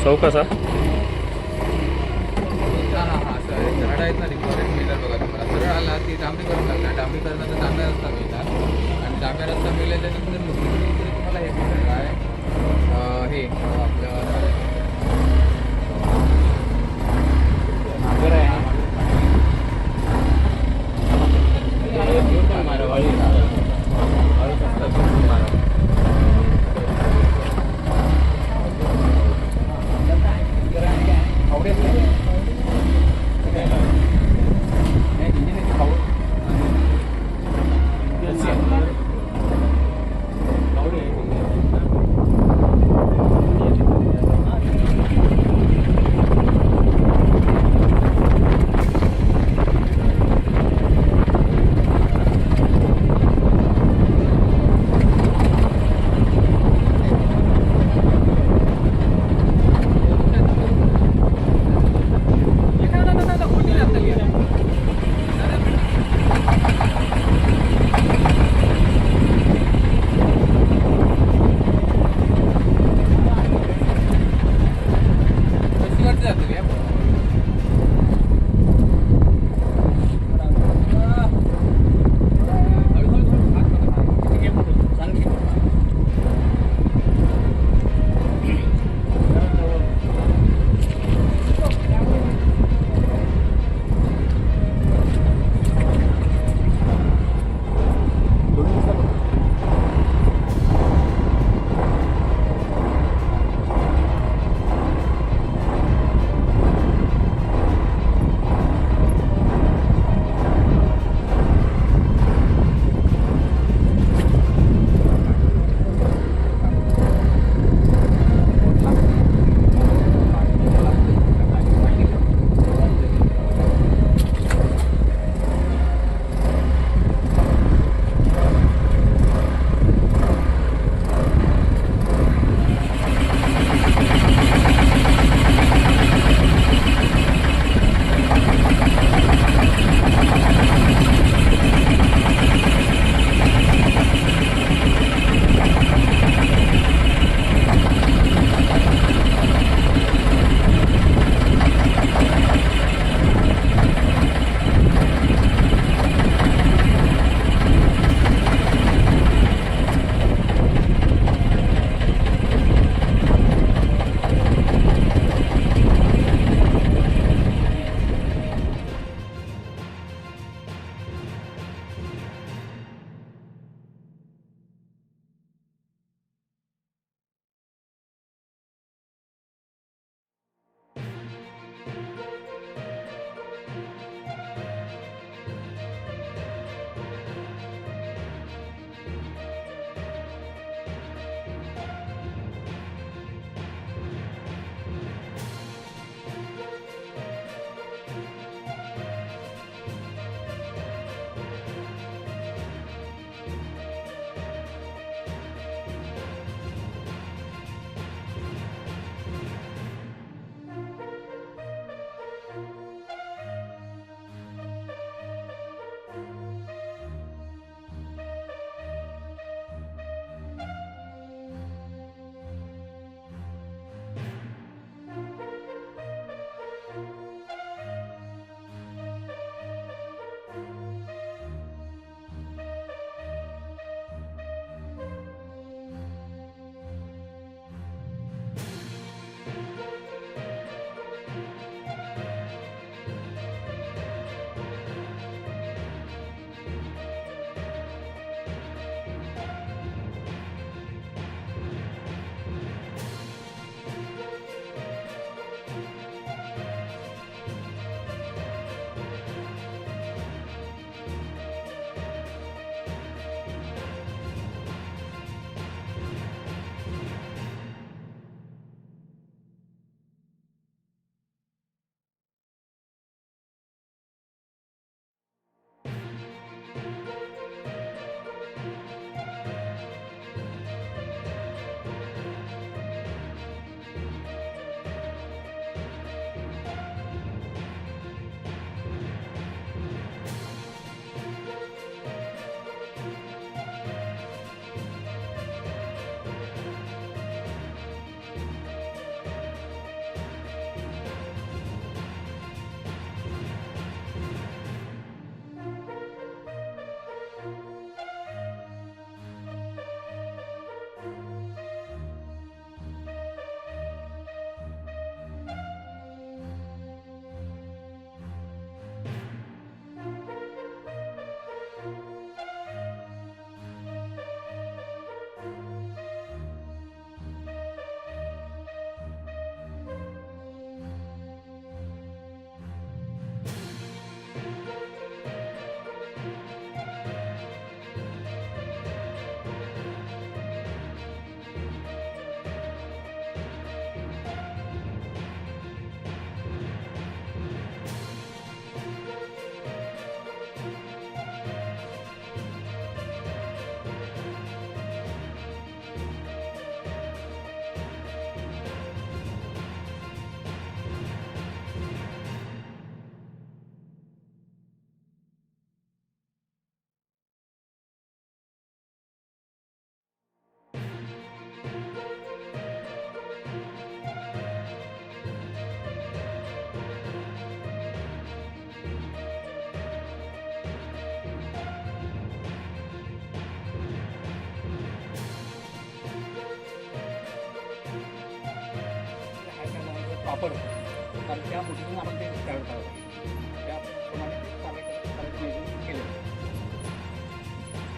चौकसा झाडं आहेत ना रिक्वायर्ड मिळतात बघा तुम्हाला सरळ आला ती डांबरीकरण लागणार डांबरीकरणाचा तांबडा रस्ता मिळणार आणि तांब्या रस्ता मिळाल्याच्यानंतर तुम्हाला हे मिळतं काय हे आपलं नागर आहे पडतो कारण त्या बोटीतून आपण ते ट्रॅव्हल करावं लागतं त्याप्रमाणे करायचं नियोजन केलं.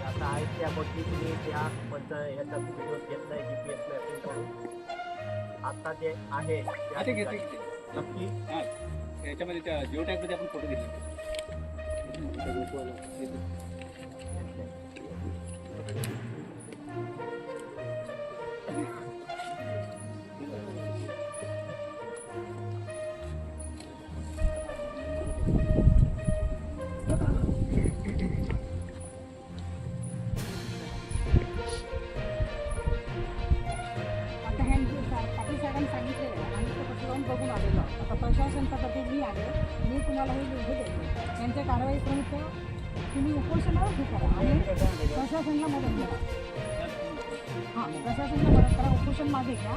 आता आहेत त्या बोटी तुम्ही त्या याचा व्हिडिओ घेतलाय GPS मॅपिंग करून आता जे आहे त्या ते घेते ठिकाणी नक्की हां याच्यामध्ये त्या जिओ टॅगमध्ये आपण फोटो घेतले. आता हे पाटील साहेबांनी सांगितलेलं आहे आम्ही तो कसं जाऊन बघून आलेलो आहोत. आता प्रशासनच्या तर्फे मी आले मी तुम्हाला हे देतो त्यांच्या कारवाई प्रमुख तुम्ही उपोषणावर हे करा आणि प्रशासनाला मदत करा. हां प्रशासनाला मदत करा उपोषण मागे घ्या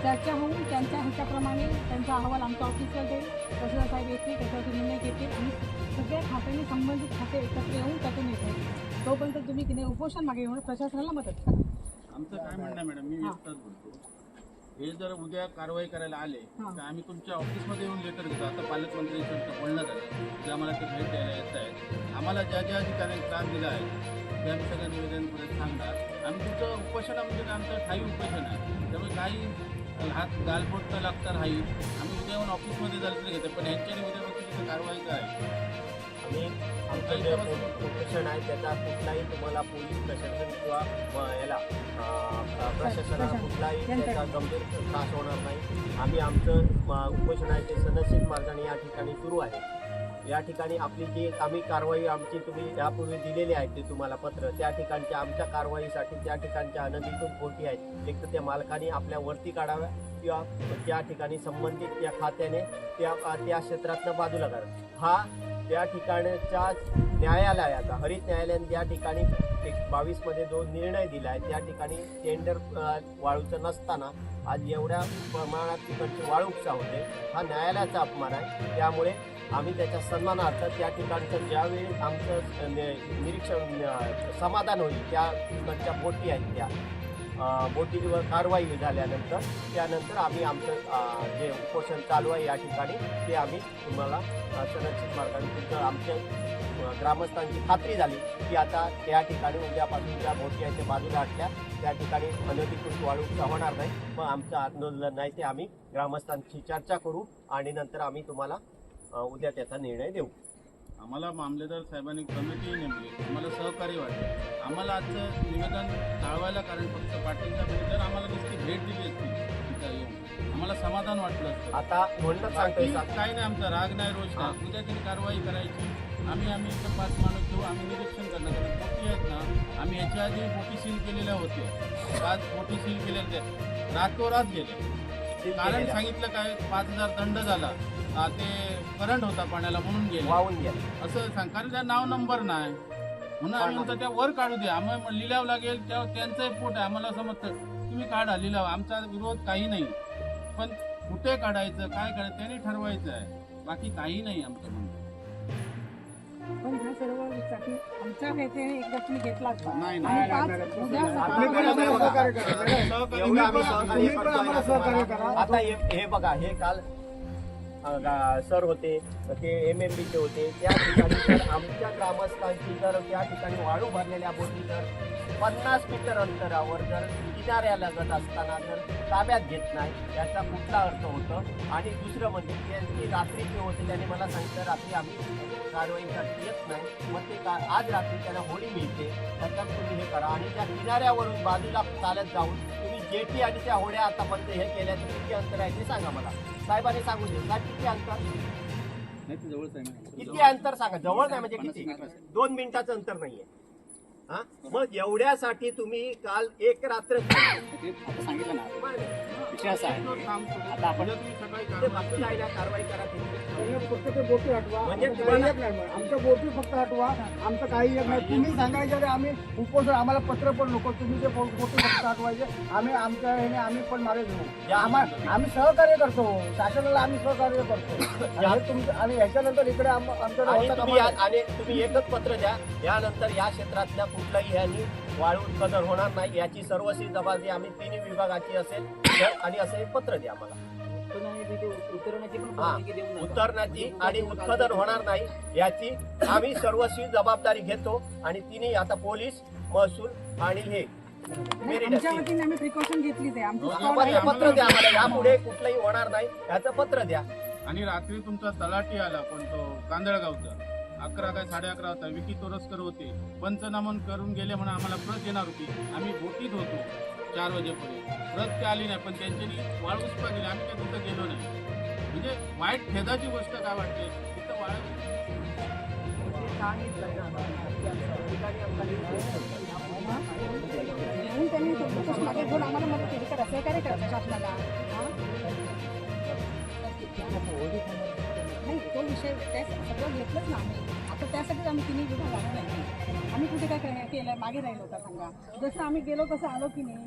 चर्चा होऊन त्यांच्या ह्याच्याप्रमाणे त्यांचा अहवाल आमच्या ऑफिसवर देईल तहसीलदार साहेब येतील त्याच्यावरती निर्णय घेतील आणि सगळ्या खात्याने संबंधित खाते एकत्र येऊन त्यातून निर्णय तोपर्यंत तुम्ही की नाही उपोषण मागे घेऊन प्रशासनाला मदत करा. आमचं काय म्हणणं आहे मॅडम, मी एकटाच बोलतो. हे जर उद्या कारवाई करायला आले तर आम्ही तुमच्या ऑफिसमध्ये येऊन लेटर घेतो. आता पालकमंत्र्यांचं बोलणं झालं की आम्हाला ते भेट द्यायला येत आहेत. आम्हाला ज्या ज्या ठिकाणी त्रास दिला आहे ते आम्ही सगळं निवेदन सांगणार. आम्ही तुमचं उपोषणामध्ये आमचं ठाई उपोषण आहे त्यामुळे काही हात गालबोट न लागता राहील. आम्ही उद्या येऊन ऑफिसमध्ये झालं तरी घेतो पण ह्यांच्यानी उद्यापासून तिथे कारवाई काय आणि आमचं जे उपोषण आहे त्याचा कुठलाही तुम्हाला पोलीस प्रशासन किंवा याला प्रशासनाला कुठलाही त्याचा गंभीर त्रास होणार नाही. आम्ही आमचं उपोषण आहे ते सनदशील मार्गाने या ठिकाणी सुरू आहे. या ठिकाणी आपली जी आम्ही कारवाई आमची तुम्ही यापूर्वी दिलेली आहे ते तुम्हाला पत्र त्या ठिकाणच्या आमच्या कारवाईसाठी त्या ठिकाणच्या अनधिकृत बोटी आहेत एक तर त्या मालकाने आपल्या वरती काढाव्या किंवा त्या ठिकाणी संबंधित त्या खात्याने त्या क्षेत्रातनं बाजूला काढावं. हा त्या ठिकाणच्या न्यायालयाचा हरित न्यायालयाने त्या ठिकाणी 22 जो निर्णय दिला आहे त्या ठिकाणी टेंडर वाळूचं नसताना आज एवढ्या प्रमाणात तिकडची वाळू उपसा होते हा न्यायालयाचा अपमान आहे. त्यामुळे आम्ही त्याच्या सन्मानार्थ त्या ठिकाणचं ज्यावेळी आमचं निरीक्षण समाधान होईल त्या तिकडच्या बोटी आहेत त्या बोटीवर कारवाई झाल्यानंतर त्यानंतर आम्ही आमचं जे उपोषण चालू आहे या ठिकाणी ते आम्ही तुम्हाला संरक्षित मार्गाने तुमचं आमच्या ग्रामस्थांची खात्री झाली की आता त्या ठिकाणी उद्यापासून ज्या बोटी आहेत त्या बाजूला हटल्या त्या ठिकाणी अनधिकृत वाळू होणार नाही. मग आमचं आंदोलन नाही ते आम्ही ग्रामस्थांची चर्चा करू आणि नंतर आम्ही तुम्हाला उद्या त्याचा निर्णय देऊ. आम्हाला मामलेदार साहेबांनी कमिटी नेमली आम्हाला सहकार्य वाटलं. आम्हाला आजचं निवेदन टाळवायला कारण फक्त पाटील साहेबांनी जर आम्हाला नुसती भेट दिली असती तिथं येऊन आम्हाला समाधान वाटलं असतं. आता म्हणणं सांगतोय काही नाही आमचा राग नाही रोष नाही. उद्या त्यांनी कारवाई करायची आम्ही इथं 5 माणूस घेऊ आम्ही निरीक्षण करणार. कारण बोटी आहेत ना आम्ही याच्या आधी बोटी सील केलेल्या होत्या 5 बोटी सील केलेल्या होत्या रातोरात गेले. कारण सांगितलं काय 5,000 दंड झाला ते करंट होता पाण्याला म्हणून गेले वाहून गेले असं सांग. कारण त्या नाव नंबर नाही म्हणून आम्ही म्हणतो त्या वर काढू द्या आम्हाला लिलाव लागेल त्यांचंही पोट आहे आम्हाला समजतं तुम्ही काढा लिलाव आमचा विरोध काही नाही पण कुठे काढायचं काय काढायचं त्यांनी ठरवायचं आहे बाकी काही नाही आमचं म्हणणं. पण ह्या सर्व साठी आमच्या घेते एकदा तुम्ही घेतलाच नाही आता हे बघा हे काल सर होते ते MMBचे होते त्या ठिकाणी जर आमच्या ग्रामस्थांची जर त्या ठिकाणी वाळू भरलेल्या बोटी जर 50 मीटर अंतरावर जर किनाऱ्यालगत असताना जर ताब्यात घेत नाही याचा कुठला अर्थ होतो. आणि दुसरं म्हणजे त्यांची रात्रीचे होते त्यांनी मला सांगितलं रात्री आम्ही कारवाईसाठी येत नाही मग ते आज रात्री त्यांना होळी मिळते त्याच्यात तुम्ही हे करा आणि त्या किनाऱ्यावरून बाजूला चालत जाऊन तुम्ही जेटी आणि त्या होड्या आता म्हणते हे केल्याचं किती अंतर आहे ते सांगा मला. साहेबांनी सांगू दे साहेब किती अंतर किती अंतर सांगा. जवळ नाही म्हणजे किती 2 मिनिटाचं अंतर नाहीये. हा मग एवढ्यासाठी तुम्ही काल एक रात्र सांगितलं ना विषय असा आहे आता आपण कारवाई करा फक्त ते बोटी हटवा म्हणजे आमच्या बोटी फक्त हटवा आमचं काही एक नाही. तुम्ही सांगायचं आम्ही उपोषण आम्हाला पत्र पण नको तुम्ही जे बोटी फक्त हटवायचे आम्ही आमच्या ह्याने आम्ही पण मागे घेऊ आम्ही सहकार्य करतो शासनाला आम्ही सहकार्य करतो तुमचं आणि ह्याच्यानंतर इकडे आमच्याकडे आणि तुम्ही एकच पत्र द्या यानंतर या क्षेत्रातल्या कुठलाही ह्यांनी वाळू उत्पादन होणार नाही याची सर्वस्वी जबाबदारी आम्ही 3 विभागाची असेल आणि असं एक पत्र द्या आम्हाला. उतरण्याची आणि उत्खनन होणार नाही याची आम्ही सर्वस्वी जबाबदारी घेतो आणि तिने आता पोलीस, महसूल आणि हे आमच्या वतीने आम्ही प्रिकॉशन घेतली ते आम्हाला पत्र द्या, आम्हाला यापुढे कुठलंही होणार नाही याचं पत्र द्या. आणि रात्री तुमचा तलाठी आला पण तो कांदळगावचा 11 काय 11:30 वाजता विकी तोरसकर होते, पंचनामन करून गेले म्हणून आम्हाला प्रत येणार होती. आम्ही बोटीत होतो 4 वाजेपर्यंत, प्रत काय आली नाही पण त्यांच्यानी वाळू उपसा दिली, आम्ही काही तिथं गेलो नाही. म्हणजे वाईट खेदाची गोष्ट काय वाटते तिथं वाळू घेऊन त्यांनी मागे घेऊन आम्हाला मदत केली तर सहकार्य करायचं शासनाला. नाही तो विषय सगळं घेतलंच ना आम्ही. आता त्यासाठीच आम्ही तिन्ही विभाग आलो नाही. आम्ही कुठे काय केलं मागे राहिलो का सांगा. जसं आम्ही गेलो तसं आलो की नाही.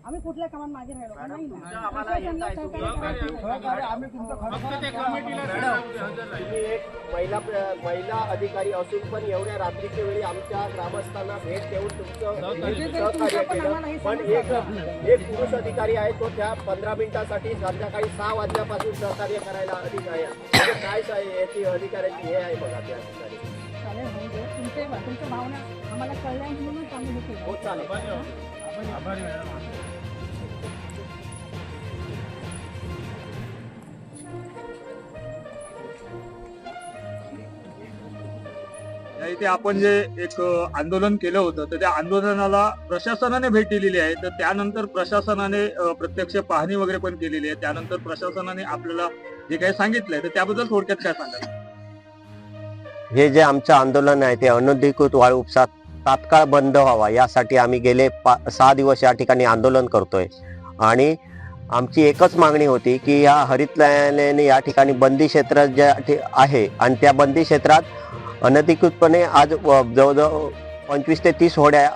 आम्ही कुठल्या कामात मागे राहिलो का नाही ना. प्रशासनाला सहकार्य आम्ही तुमचं तुम्ही एक महिला अधिकारी असून पण एवढ्या रात्रीच्या वेळी आमच्या ग्रामस्थांना भेट देऊन तुमचं सहकार्य केलं. पण एक पुरुष अधिकारी आहे तो त्या 15 मिनिटासाठी संध्याकाळी 6 वाजल्यापासून सहकार्य करायला अधिक आहे. काय याची अधिकाऱ्याची हे आहे बघा त्या ठिकाणी. चालेल म्हणजे तुमच्या भावना आम्हाला कळल्या म्हणूनच आम्ही हे केलं. हो चालेल. आभारी मॅडम. इथे आपण जे एक आंदोलन केलं होतं तर त्या आंदोलनाला प्रशासनाने भेट दिलेली आहे. तर त्यानंतर प्रशासनाने प्रत्यक्ष पाहणी वगैरे पण केलेली आहे. त्यानंतर प्रशासनाने आपल्याला जे काही सांगितलंय तर त्याबद्दल थोडक्यात काय सांगाल? हे जे आमचं आंदोलन आहे ते अनधिकृत वाळू उपसा तात्काळ बंद व्हावा यासाठी आम्ही गेले 6 दिवस या ठिकाणी आंदोलन करतोय. आणि आमची एकच मागणी होती की या हरित न्यायालयाने या ठिकाणी बंदी क्षेत्र जे आहे आणि त्या बंदी क्षेत्रात अनधिकृतपणे आज जवळजवळ 25 ते 30 होड्या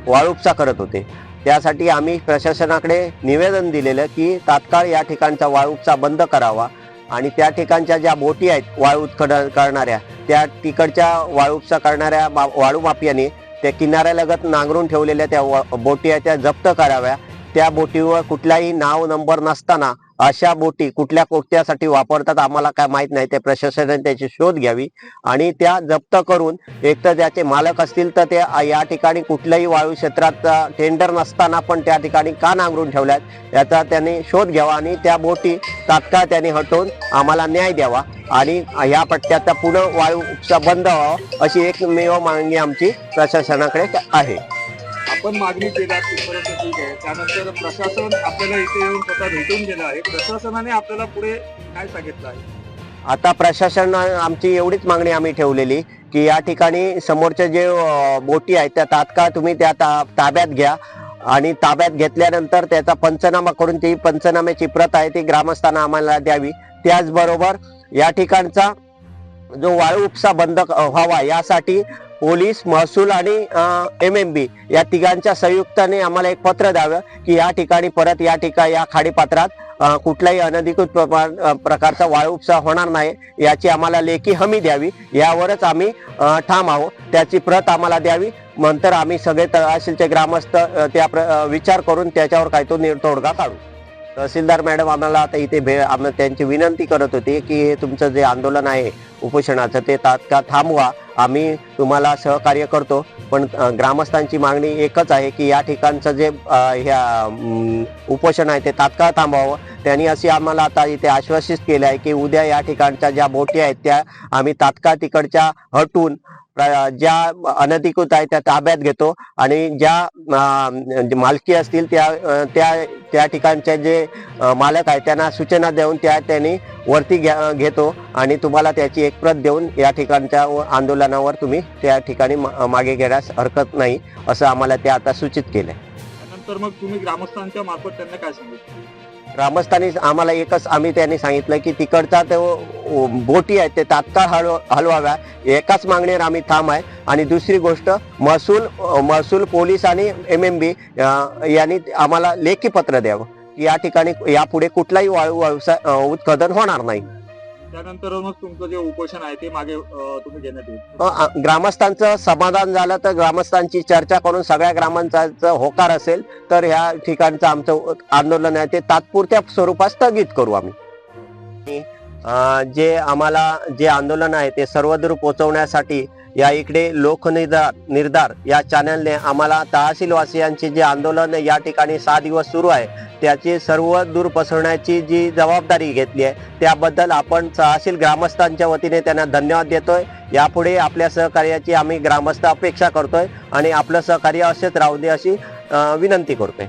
वाळू उपसा करत होते. त्यासाठी आम्ही प्रशासनाकडे निवेदन दिलेलं की तात्काळ या ठिकाणचा वाळू उपसा बंद करावा आणि त्या ठिकाणच्या ज्या बोटी आहेत वाळू उत्खनन करणाऱ्या त्या तिकडच्या वाळू उपसा करणाऱ्या वाळू माफियांनी त्या किनाऱ्यालगत नांगरून ठेवलेल्या त्या बोटी आहेत त्या जप्त कराव्या. त्या बोटीवर कुठलाही नाव नंबर नसताना अशा बोटी कुठल्या कोट्यासाठी वापरतात आम्हाला काय माहित नाही. त्या प्रशासनाने त्याची शोध घ्यावी आणि त्या जप्त करून एक तर ज्याचे मालक असतील तर ते या ठिकाणी कुठल्याही वाळू क्षेत्रात टेंडर नसताना पण त्या ठिकाणी का नांगरून ठेवल्यात याचा त्यांनी शोध घ्यावा आणि त्या बोटी तात्काळ त्यांनी हटवून आम्हाला न्याय द्यावा आणि या पट्ट्याचा पुन्हा वाळू उपसा बंद व्हावा अशी एकमेव मागणी आमची प्रशासनाकडे आहे. आपण मागणी केल्या तिथपर्यंत ठीक आहे. त्यानंतर प्रशासन आपल्याला इथे येऊन स्वतः भेटून गेलं आहे. प्रशासनाने आपल्याला पुढे काय सांगितलं आहे? आता प्रशासन आमची एवढीच मागणी आम्ही ठेवलेली की या ठिकाणी समोरच्या जे बोटी आहेत त्या तात्काळ तुम्ही त्या ताब्यात घ्या आणि ताब्यात घेतल्यानंतर त्याचा पंचनामा करून ती पंचनाम्याची प्रत आहे ती ग्रामस्थांना आम्हाला द्यावी. त्याचबरोबर या ठिकाणचा जो वाळू उपसा बंद व्हावा यासाठी पोलीस, महसूल आणि MMB या तिघांच्या संयुक्ताने आम्हाला एक पत्र द्यावं की या ठिकाणी परत या खाडीपात्रात कुठलाही अनधिकृत प्रकारचा वाळू उपसा होणार नाही याची आम्हाला लेखी हमी द्यावी. यावरच आम्ही ठाम आहोत. त्याची प्रत आम्हाला द्यावी. नंतर आम्ही सगळे तहसीलचे ग्रामस्थ त्या विचार करून त्याच्यावर काय तो तोडगा काढू. तहसीलदार मॅडम आम्हाला आता इथे त्यांची विनंती करत होती की हे तुमचं जे आंदोलन आहे उपोषणाचं ते तात्काळ थांबवा, आम्ही तुम्हाला सहकार्य करतो. पण ग्रामस्थांची मागणी एकच आहे की या ठिकाणचं जे उपोषण आहे ते तात्काळ थांबवावं. त्यांनी अशी आम्हाला आता इथे आश्वासित केलं आहे की उद्या या ठिकाणच्या ज्या बोटी आहेत त्या आम्ही तात्काळ तिकडच्या हटून ज्या अनधिकृत आहे त्या ताब्यात घेतो आणि ज्या मालकी असतील त्या ठिकाणचे जे मालक आहेत त्यांना सूचना देऊन त्यांनी वरती घेतो आणि तुम्हाला त्याची एक प्रत देऊन या ठिकाणच्या आंदोलनावर तुम्ही त्या ठिकाणी मागे घेण्यास हरकत नाही असं आम्हाला ते आता सूचित केलंय. त्यानंतर मग तुम्ही ग्रामस्थांच्या मार्फत त्यांना काय सांगितलं? ग्रामस्थांनी आम्हाला एकच त्यांनी सांगितलं की तिकडचा तो बोटी आहेत ते तात्काळ हलवाव्या. एकाच मागणीवर आम्ही ठाम आहे. आणि दुसरी गोष्ट महसूल पोलीस आणि MMB यांनी आम्हाला लेखी पत्र द्यावं की या ठिकाणी यापुढे कुठलाही वाळू उत्खनन होणार नाही. त्यानंतर मग तुमचं जे उपोषण आहे ते मागे तुम्ही घेण्यात येईल. ग्रामस्थांचं समाधान झालं तर ग्रामस्थांची चर्चा करून सगळ्या ग्रामस्थांचा होकार असेल तर ह्या ठिकाणचं आमचं आंदोलन आहे ते तात्पुरत्या स्वरूपात स्थगित करू आम्ही. जे आम्हाला जे आंदोलन आहे ते सर्वदूर पोहोचवण्यासाठी या इकडे लोकनिर्धार या चॅनलने आम्हाला तहसीलवासियांचे जे आंदोलन या ठिकाणी 6 दिवस सुरू आहे त्याची सर्व दूर पसरवण्याची जी जबाबदारी घेतली आहे त्याबद्दल आपण तहसील ग्रामस्थांच्या वतीने त्यांना धन्यवाद देतोय. यापुढे आपल्या सहकार्याची आम्ही ग्रामस्थ अपेक्षा करतोय आणि आपलं सहकार्य असेच राहू दे अशी विनंती करतोय.